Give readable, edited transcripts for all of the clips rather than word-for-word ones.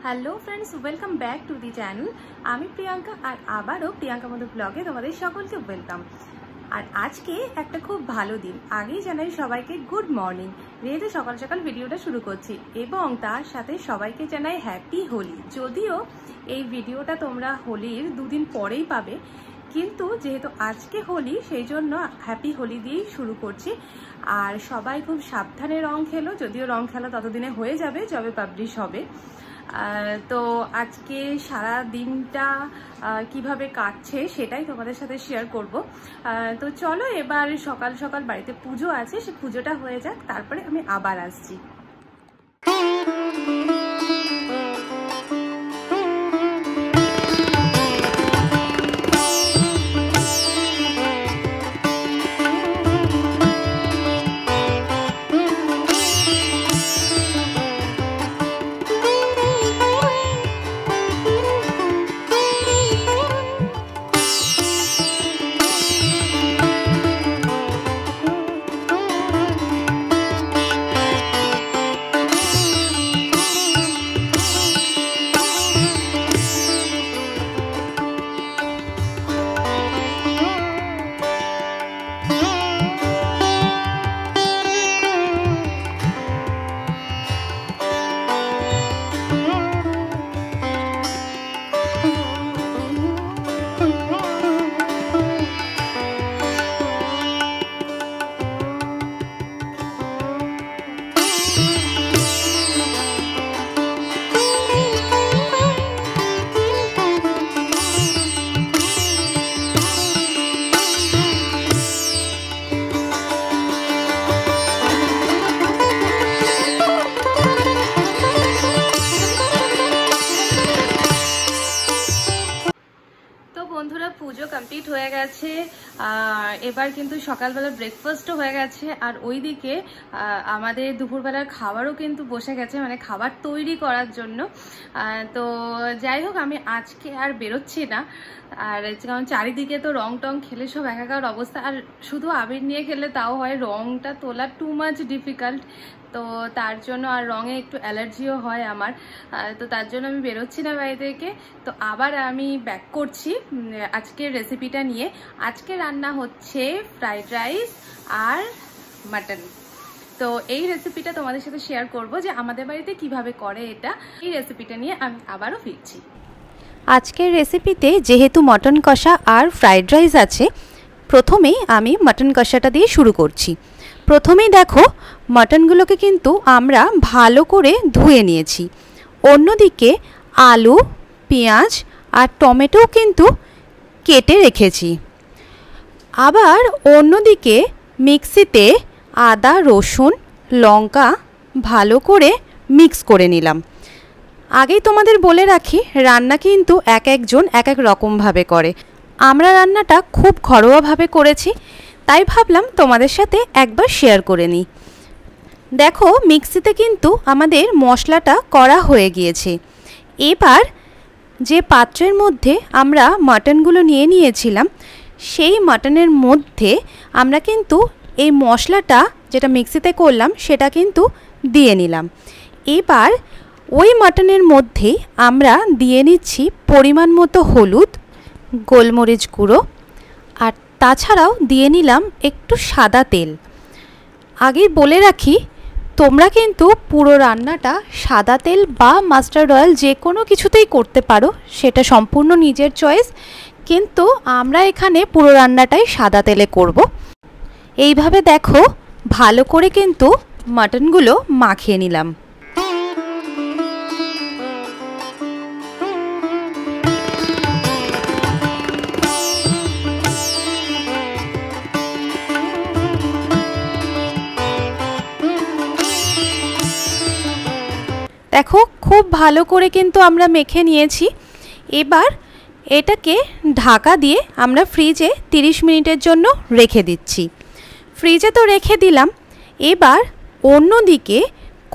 Hello friends welcome back to the channel आमी प्रियंका और आबारो प्रियंका मधु ब्लगे तुम्हारे सकलके वेलकम। और आज के एक खूब भालो दिन आगे जानाई सबाइके गुड मर्निंग रेडे सकाल सकाल भिडियोटा शुरू करछि एबं तार साथे सबाइके जानाई हैप्पी होली। जदिओ এই ভিডিওটা তোমরা হোলির দুদিন পরেই পাবে, কিন্তু যেহেতু আজকে হোলি সেই জন্য হ্যাপি হোলি দিয়েই শুরু করছি। আর সবাই খুব সাবধানে রং খেলো, যদিও রং খেলা ততদিনে হয়ে যাবে যবে পাবলিশ হবে। তো আজকে সারা দিনটা কিভাবে কাটছে সেটাই তোমাদের সাথে শেয়ার করব। তো চলো এবার সকাল সকাল বাড়িতে পুজো আছে, সে পুজোটা হয়ে যাক, তারপরে আমি আবার আসছি। বন্ধুরা পুজো কমপ্লিট হয়ে গেছে, এবার কিন্তু সকালবেলা ব্রেকফাস্টও হয়ে গেছে, আর ওইদিকে আমাদের দুপুরবেলার খাবারও কিন্তু বসে গেছে, মানে খাবার তৈরি করার জন্য। তো যাই হোক, আমি আজকে আর বেরোচ্ছি না, আর কারণ চারিদিকে তো রং টং খেলে সব একাকার অবস্থা, আর শুধু আবির নিয়ে খেলে তাও হয়, রংটা তোলা টু মাচ ডিফিকাল্ট, তো তার জন্য আর রঙে একটু অ্যালার্জিও হয় আমার, তো তার জন্য আমি বেরোচ্ছি না বাড়ি থেকে। তো আবার আমি ব্যাক করছি আজকের রেসিপিটা নিয়ে। আজকে রান্না হচ্ছে ফ্রাইড রাইস আর মাটন। তো এই রেসিপিটা তোমাদের সাথে শেয়ার করব যে আমাদের বাড়িতে কিভাবে করে এটা। এই রেসিপিটা নিয়ে আমি আবারও ফিরছি। আজকের রেসিপিতে যেহেতু মটন কষা আর ফ্রাইড রাইস আছে, প্রথমেই আমি মটন কষাটা দিয়ে শুরু করছি। প্রথমেই দেখো মটনগুলোকে কিন্তু আমরা ভালো করে ধুয়ে নিয়েছি। অন্যদিকে আলু, পেঁয়াজ আর টমেটো কিন্তু কেটে রেখেছি। আবার অন্যদিকে মিক্সিতে আদা, রসুন, লঙ্কা ভালো করে মিক্স করে নিলাম। আগেই তোমাদের বলে রাখি, রান্না কিন্তু এক একজন এক এক রকমভাবে করে। আমরা রান্নাটা খুব ঘরোয়াভাবে করেছি, তাই ভাবলাম তোমাদের সাথে একবার শেয়ার করে নিই। দেখো মিক্সিতে কিন্তু আমাদের মশলাটা করা হয়ে গিয়েছে। এবার যে পাত্রের মধ্যে আমরা মাটনগুলো নিয়ে নিয়েছিলাম, সেই মাটনের মধ্যে আমরা কিন্তু এই মশলাটা যেটা মিক্সিতে করলাম সেটা কিন্তু দিয়ে নিলাম। এবার ওই মাটনের মধ্যেই আমরা দিয়ে নিচ্ছি পরিমাণ মতো হলুদ, গোলমরিচ গুঁড়ো, আর তাছাড়াও দিয়ে নিলাম একটু সাদা তেল। আগেই বলে রাখি, তোমরা কিন্তু পুরো রান্নাটা সাদা তেল বা মাস্টার্ড অয়েল যে কোনো কিছুতেই করতে পারো, সেটা সম্পূর্ণ নিজের চয়েস, কিন্তু আমরা এখানে পুরো রান্নাটাই সাদা তেলে করব। এইভাবে দেখো ভালো করে কিন্তু মাটনগুলো মাখিয়ে নিলাম। দেখো খুব ভালো করে কিন্তু আমরা মেখে নিয়েছি। এবার এটাকে ঢাকা দিয়ে আমরা ফ্রিজে 30 মিনিটের জন্য রেখে দিচ্ছি। ফ্রিজে তো রেখে দিলাম। এবার অন্যদিকে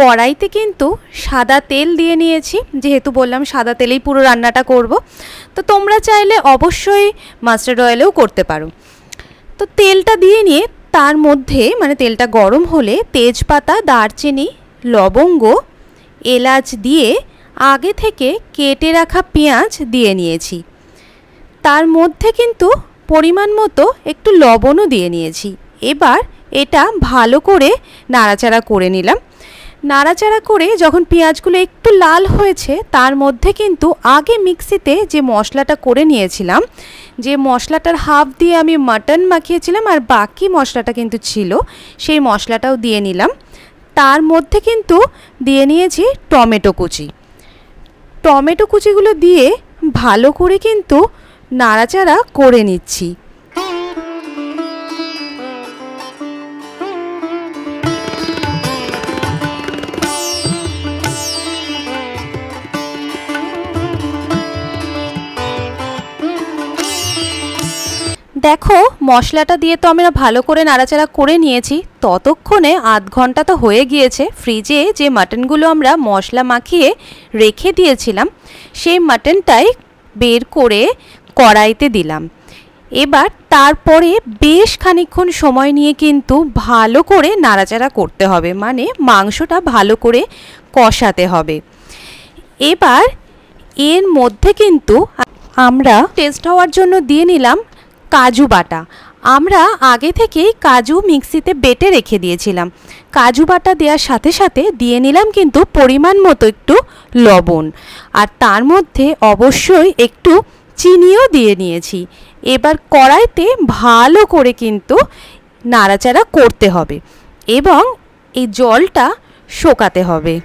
কড়াইতে কিন্তু সাদা তেল দিয়ে নিয়েছি, যেহেতু বললাম সাদা তেলেই পুরো রান্নাটা করব। তো তোমরা চাইলে অবশ্যই মাস্টার্ড অয়েলেও করতে পারো। তো তেলটা দিয়ে নিয়ে তার মধ্যে মানে তেলটা গরম হলে তেজপাতা, দারচিনি, লবঙ্গ, এলাচ দিয়ে আগে থেকে কেটে রাখা পেঁয়াজ দিয়ে নিয়েছি। তার মধ্যে কিন্তু পরিমাণ মতো একটু লবণও দিয়ে নিয়েছি। এবার এটা ভালো করে নাড়াচাড়া করে নিলাম। নাড়াচাড়া করে যখন পেঁয়াজগুলো একটু লাল হয়েছে, তার মধ্যে কিন্তু আগে মিক্সিতে যে মশলাটা করে নিয়েছিলাম, যে মশলাটার হাফ দিয়ে আমি মাটন মাখিয়েছিলাম আর বাকি মশলাটা কিন্তু ছিল, সেই মশলাটাও দিয়ে নিলাম। তার মধ্যে কিন্তু দিয়ে নিয়েছি টমেটো কুচি। টমেটো কুচিগুলো দিয়ে ভালো করে কিন্তু নাড়াচাড়া করে নিচ্ছি। দেখো মশলাটা দিয়ে তো আমরা ভালো করে নাড়াচাড়া করে নিয়েছি। ততক্ষণে আধ ঘন্টা তো হয়ে গিয়েছে। ফ্রিজে যে মাটনগুলো আমরা মশলা মাখিয়ে রেখে দিয়েছিলাম, সেই মাটনটাই বের করে কড়াইতে দিলাম। এবার তারপরে বেশ খানিকক্ষণ সময় নিয়ে কিন্তু ভালো করে নাড়াচাড়া করতে হবে, মানে মাংসটা ভালো করে কষাতে হবে। এবার এর মধ্যে কিন্তু আমরা টেস্ট হওয়ার জন্য দিয়ে নিলাম কাজু বাটা। আমরা আগে থেকেই কাজু মিক্সিতে বেটে রেখে দিয়েছিলাম। কাজু বাটা দেওয়ার সাথে সাথে দিয়ে নিলাম কিন্তু পরিমাণ মতো একটু লবণ, আর তার মধ্যে অবশ্যই একটু চিনিও দিয়ে নিয়েছি। এবার কড়াইতে ভালো করে কিন্তু নাড়াচাড়া করতে হবে এবং এই জলটা শোকাতে হবে।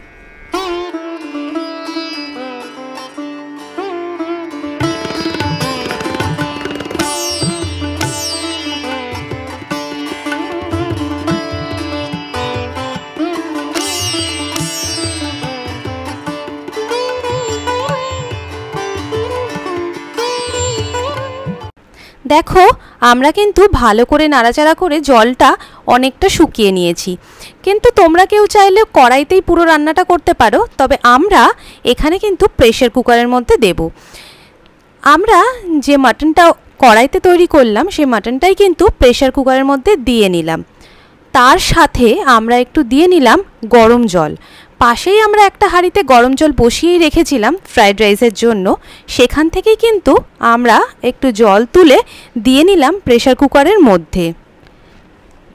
দেখো আমরা কিন্তু ভালো করে নাড়াচাড়া করে জলটা অনেকটা শুকিয়ে নিয়েছি, কিন্তু তোমরা কেউ চাইলে কড়াইতেই পুরো রান্নাটা করতে পারো। তবে আমরা এখানে কিন্তু প্রেসার কুকারের মধ্যে দেব। আমরা যে মাটনটা কড়াইতে তৈরি করলাম, সেই মাটনটাই কিন্তু প্রেসার কুকারের মধ্যে দিয়ে নিলাম। তার সাথে আমরা একটু দিয়ে নিলাম গরম জল। পাশেই আমরা একটা হাঁড়িতে গরম জল বসিয়েই রেখেছিলাম ফ্রাইড রাইসের জন্য, সেখান থেকেই কিন্তু আমরা একটু জল তুলে দিয়ে নিলাম প্রেসার কুকারের মধ্যে।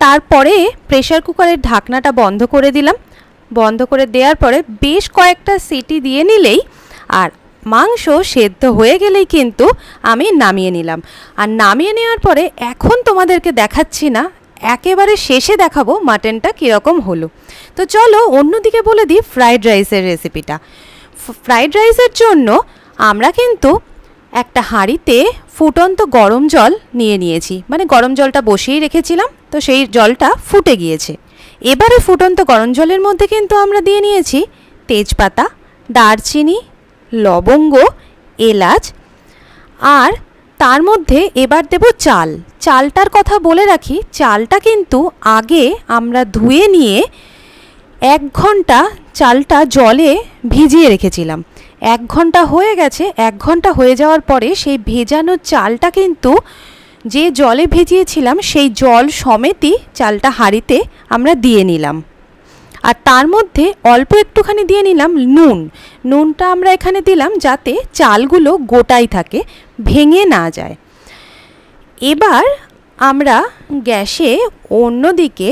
তারপরে প্রেসার কুকারের ঢাকনাটা বন্ধ করে দিলাম। বন্ধ করে দেওয়ার পরে বেশ কয়েকটা সিটি দিয়ে নিলেই আর মাংস সেদ্ধ হয়ে গেলেই কিন্তু আমি নামিয়ে নিলাম। আর নামিয়ে নেওয়ার পরে এখন তোমাদেরকে দেখাচ্ছি না, একেবারে শেষে দেখাবো মাটনটা কীরকম হলো। তো চলো অন্যদিকে বলে দিই ফ্রাইড রাইসের রেসিপিটা। ফ্রাইড রাইসের জন্য আমরা কিন্তু একটা হাঁড়িতে ফুটন্ত গরম জল নিয়েছি, মানে গরম জলটা বসিয়েই রেখেছিলাম, তো সেই জলটা ফুটে গিয়েছে। এবারে ফুটন্ত গরম জলের মধ্যে কিন্তু আমরা দিয়ে নিয়েছি তেজপাতা, দারচিনি, লবঙ্গ, এলাচ, আর তার মধ্যে এবার দেব চাল। চালটার কথা বলে রাখি, চালটা কিন্তু আগে আমরা ধুয়ে নিয়ে 1 ঘন্টা চালটা জলে ভিজিয়ে রেখেছিলাম। 1 ঘন্টা হয়ে গেছে। 1 ঘন্টা হয়ে যাওয়ার পরে সেই ভেজানো চালটা কিন্তু যে জলে ভিজিয়েছিলাম সেই জল সমেতই চালটা হাঁড়িতে আমরা দিয়ে নিলাম। আর তার মধ্যে অল্প একটুখানি দিয়ে নিলাম নুন। নুনটা আমরা এখানে দিলাম যাতে চালগুলো গোটাই থাকে, ভেঙে না যায়। এবার আমরা গ্যাসে অন্যদিকে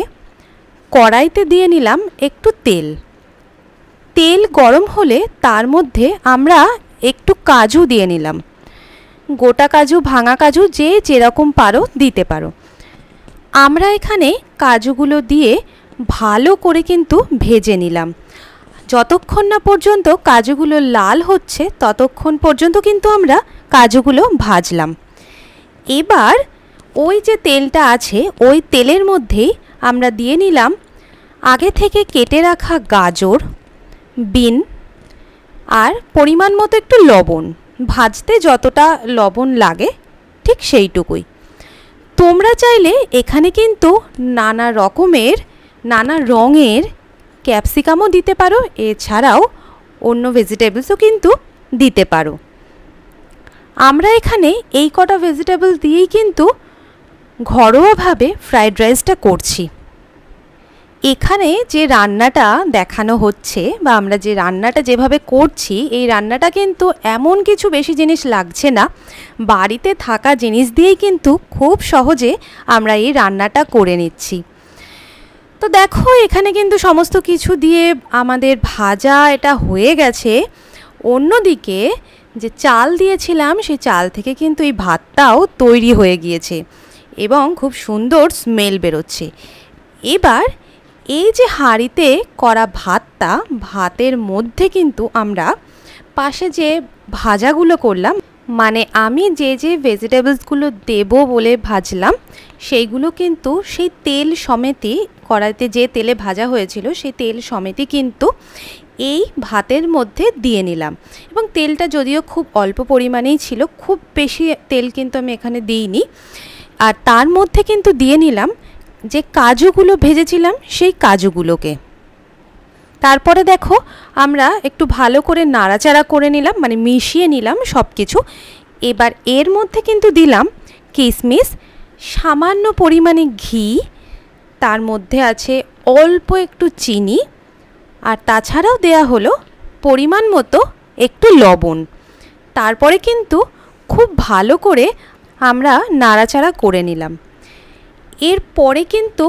কড়াইতে দিয়ে নিলাম একটু তেল। তেল গরম হলে তার মধ্যে আমরা একটু কাজু দিয়ে নিলাম। গোটা কাজু, ভাঙা কাজু, যে যেরকম পারো দিতে পারো। আমরা এখানে কাজুগুলো দিয়ে ভালো করে কিন্তু ভেজে নিলাম। যতক্ষণ না পর্যন্ত কাজুগুলো লাল হচ্ছে ততক্ষণ পর্যন্ত কিন্তু আমরা কাজুগুলো ভাজলাম। এবার ওই যে তেলটা আছে, ওই তেলের মধ্যেই আমরা দিয়ে নিলাম আগে থেকে কেটে রাখা গাজর, বিন, আর পরিমাণ মতো একটু লবণ। ভাজতে যতটা লবণ লাগে ঠিক সেইটুকুই। তোমরা চাইলে এখানে কিন্তু নানা রকমের, নানা রঙের ক্যাপসিকামও দিতে পারো, এছাড়াও অন্য ভেজিটেবলসও কিন্তু দিতে পারো। আমরা এখানে এই কটা ভেজিটেবল দিয়েই কিন্তু ঘরোয়াভাবে ফ্রাইড রাইসটা করছি। এখানে যে রান্নাটা দেখানো হচ্ছে বা আমরা যে রান্নাটা যেভাবে করছি, এই রান্নাটা কিন্তু এমন কিছু বেশি জিনিস লাগছে না, বাড়িতে থাকা জিনিস দিয়েই কিন্তু খুব সহজে আমরা এই রান্নাটা করে নিচ্ছি। তো দেখো এখানে কিন্তু সমস্ত কিছু দিয়ে আমাদের ভাজা এটা হয়ে গেছে। অন্যদিকে যে চাল দিয়েছিলাম সেই চাল থেকে কিন্তু এই ভাতটাও তৈরি হয়ে গিয়েছে এবং খুব সুন্দর স্মেল বেরোচ্ছে। এবার এই যে হাঁড়িতে করা ভাতটা, ভাতের মধ্যে কিন্তু আমরা পাশে যে ভাজাগুলো করলাম, মানে আমি যে যে ভেজিটেবলসগুলো দেবো বলে ভাজলাম সেইগুলো কিন্তু সেই তেল সমেতই, কড়াইতে যে তেলে ভাজা হয়েছিল সেই তেল সমেতই কিন্তু এই ভাতের মধ্যে দিয়ে নিলাম। এবং তেলটা যদিও খুব অল্প পরিমাণেই ছিল, খুব বেশি তেল কিন্তু আমি এখানে দিইনি। আর তার মধ্যে কিন্তু দিয়ে নিলাম যে কাজুগুলো ভেজেছিলাম সেই কাজুগুলোকে। তারপরে দেখো আমরা একটু ভালো করে নাড়াচাড়া করে নিলাম, মানে মিশিয়ে নিলাম সব কিছু। এবার এর মধ্যে কিন্তু দিলাম কিশমিশ, সামান্য পরিমাণে ঘি, তার মধ্যে আছে অল্প একটু চিনি, আর তাছাড়াও দেয়া হলো পরিমাণ মতো একটু লবণ। তারপরে কিন্তু খুব ভালো করে আমরা নাড়াচাড়া করে নিলাম। এরপরে কিন্তু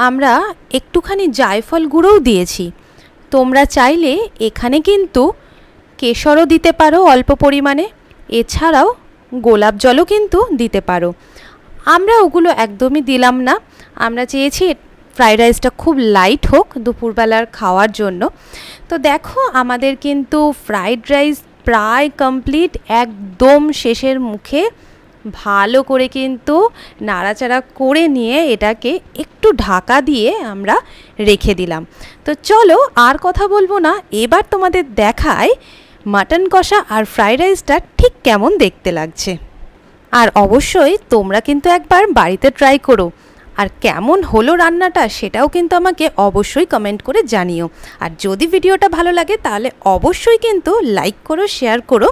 আমরা একটুখানি জায়ফল গুঁড়োও দিয়েছি। তোমরা চাইলে এখানে কিন্তু কেশরও দিতে পারো অল্প পরিমাণে, এছাড়াও গোলাপ জলও কিন্তু দিতে পারো। আমরা ওগুলো একদমই দিলাম না, আমরা চেয়েছি ফ্রাইড রাইসটা খুব লাইট হোক দুপুরবেলার খাওয়ার জন্য। তো দেখো আমাদের কিন্তু ফ্রাইড রাইস প্রায় কমপ্লিট, একদম শেষের মুখে ভালো করে কিন্তু নাড়াচাড়া করে নিয়ে এটাকে একটু ঢাকা দিয়ে আমরা রেখে দিলাম। তো চলো আর কথা বলবো না, এবার তোমাদের দেখায় মাটন কষা আর ফ্রাইড রাইসটা ঠিক কেমন দেখতে লাগছে। আর অবশ্যই তোমরা কিন্তু একবার বাড়িতে ট্রাই করো, আর কেমন হলো রান্নাটা সেটাও কিন্তু আমাকে অবশ্যই কমেন্ট করে জানিও। আর যদি ভিডিওটা ভালো লাগে তাহলে অবশ্যই কিন্তু লাইক করো, শেয়ার করো।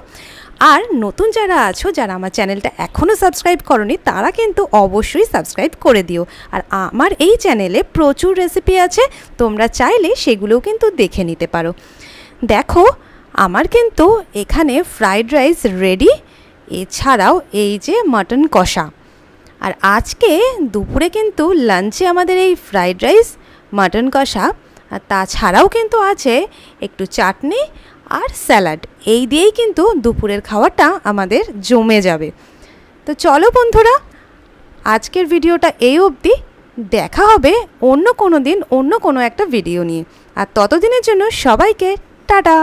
আর নতুন যারা আছো, যারা আমার চ্যানেলটা এখনও সাবস্ক্রাইব করোনি, তারা কিন্তু অবশ্যই সাবস্ক্রাইব করে দিও। আর আমার এই চ্যানেলে প্রচুর রেসিপি আছে, তোমরা চাইলে সেগুলোও কিন্তু দেখে নিতে পারো। দেখো আমার কিন্তু এখানে ফ্রাইড রাইস রেডি, এছাড়াও এই যে মাটন কষা। আর আজকে দুপুরে কিন্তু লাঞ্চে আমাদের এই ফ্রাইড রাইস, মাটন কষা, আর তাছাড়াও কিন্তু আছে একটু চাটনি আর স্যালাড। এই দিয়েই কিন্তু দুপুরের খাওয়াটা আমাদের জমে যাবে। তো চলো বন্ধুরা, আজকের ভিডিওটা এই অবধি, দেখা হবে অন্য কোনো দিন অন্য কোনো একটা ভিডিও নিয়ে। আর ততদিনের জন্য সবাইকে টাটা।